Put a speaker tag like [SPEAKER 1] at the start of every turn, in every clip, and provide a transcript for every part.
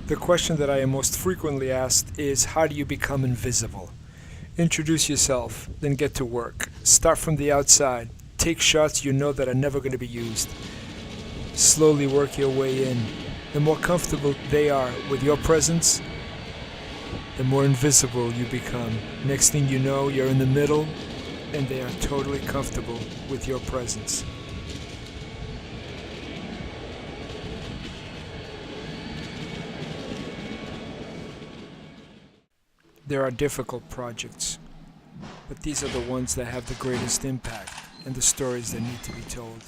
[SPEAKER 1] The question that I am most frequently asked is, how do you become invisible? Introduce yourself, then get to work. Start from the outside. Take shots you know that are never going to be used. Slowly work your way in. The more comfortable they are with your presence, the more invisible you become. Next thing you know, you're in the middle, and they are totally comfortable with your presence. There are difficult projects, but these are the ones that have the greatest impact and the stories that need to be told.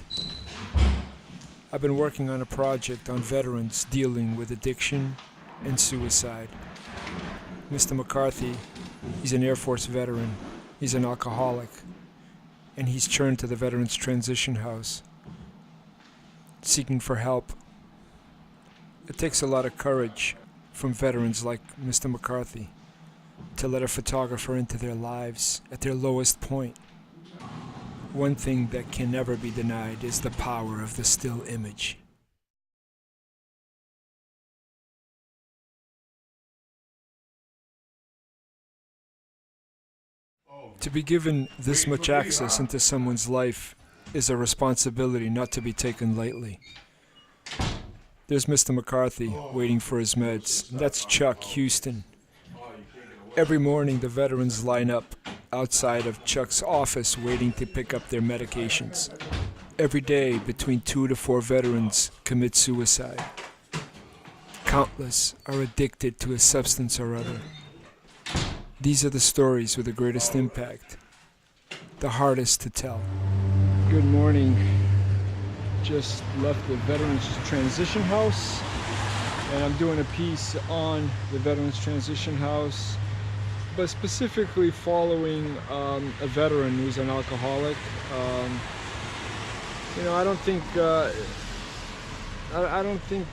[SPEAKER 1] I've been working on a project on veterans dealing with addiction and suicide. Mr. McCarthy, he's an Air Force veteran, he's an alcoholic, and he's turned to the Veterans Transition House, seeking for help. It takes a lot of courage from veterans like Mr. McCarthy to let a photographer into their lives at their lowest point. One thing that can never be denied is the power of the still image. To be given this much access into someone's life is a responsibility not to be taken lightly. There's Mr. McCarthy waiting for his meds. That's Chuck Houston. Every morning the veterans line up outside of Chuck's office waiting to pick up their medications. Every day between 2 to 4 veterans commit suicide. Countless are addicted to a substance or other. These are the stories with the greatest impact, the hardest to tell. Good morning. Just left the Veterans Transition House, and I'm doing a piece on the Veterans Transition House, but specifically following a veteran who's an alcoholic. I don't think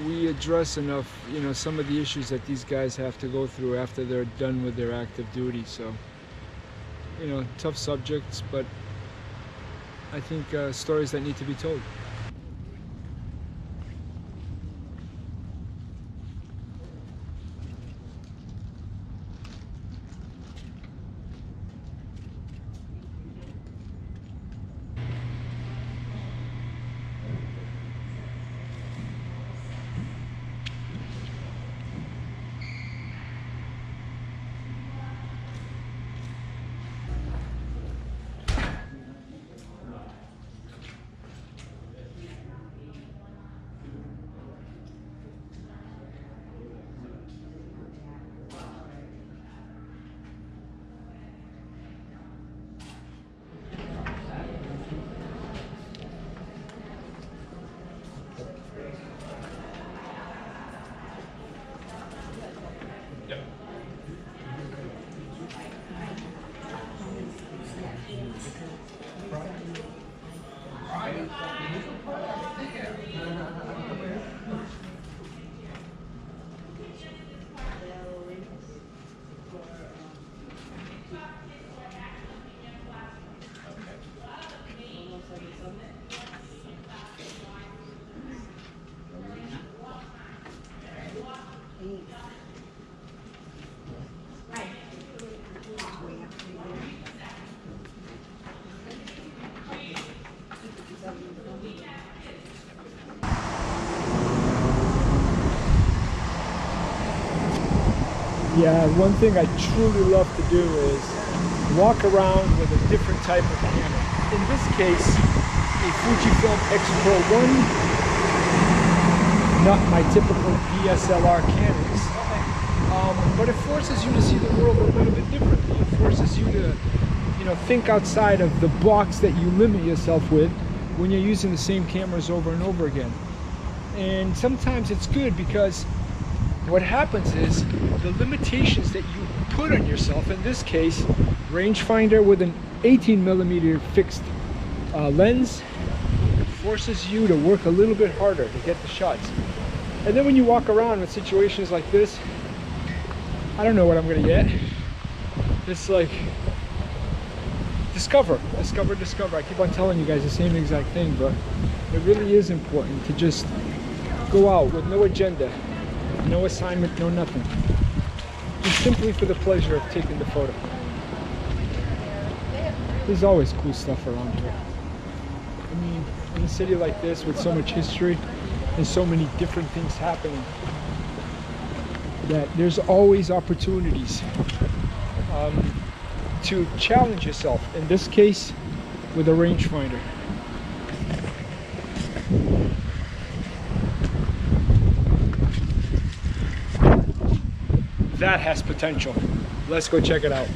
[SPEAKER 1] we address enough, some of the issues that these guys have to go through after they're done with their active duty. So, tough subjects, but I think stories that need to be told. Yeah, one thing I truly love to do is walk around with a different type of camera. In this case, a Fujifilm X Pro 1, not my typical DSLR Canons. But it forces you to see the world a little bit differently. It forces you to, think outside of the box that you limit yourself with when you're using the same cameras over and over again. And sometimes it's good because what happens is the limitations that you put on yourself, in this case, rangefinder with an 18mm fixed lens, forces you to work a little bit harder to get the shots. And then when you walk around in situations like this, I don't know what I'm gonna get. It's like, discover. I keep on telling you guys the same exact thing, but it really is important to just go out with no agenda No assignment, no nothing. Just simply for the pleasure of taking the photo. There's always cool stuff around here. I mean, in a city like this with so much history and so many different things happening, that there's always opportunities to challenge yourself. In this case, with a rangefinder. That has potential. Let's go check it out.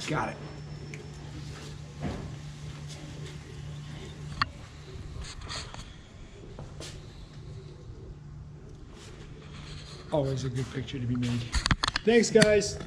[SPEAKER 1] Got it. Always a good picture to be made. Thanks, guys.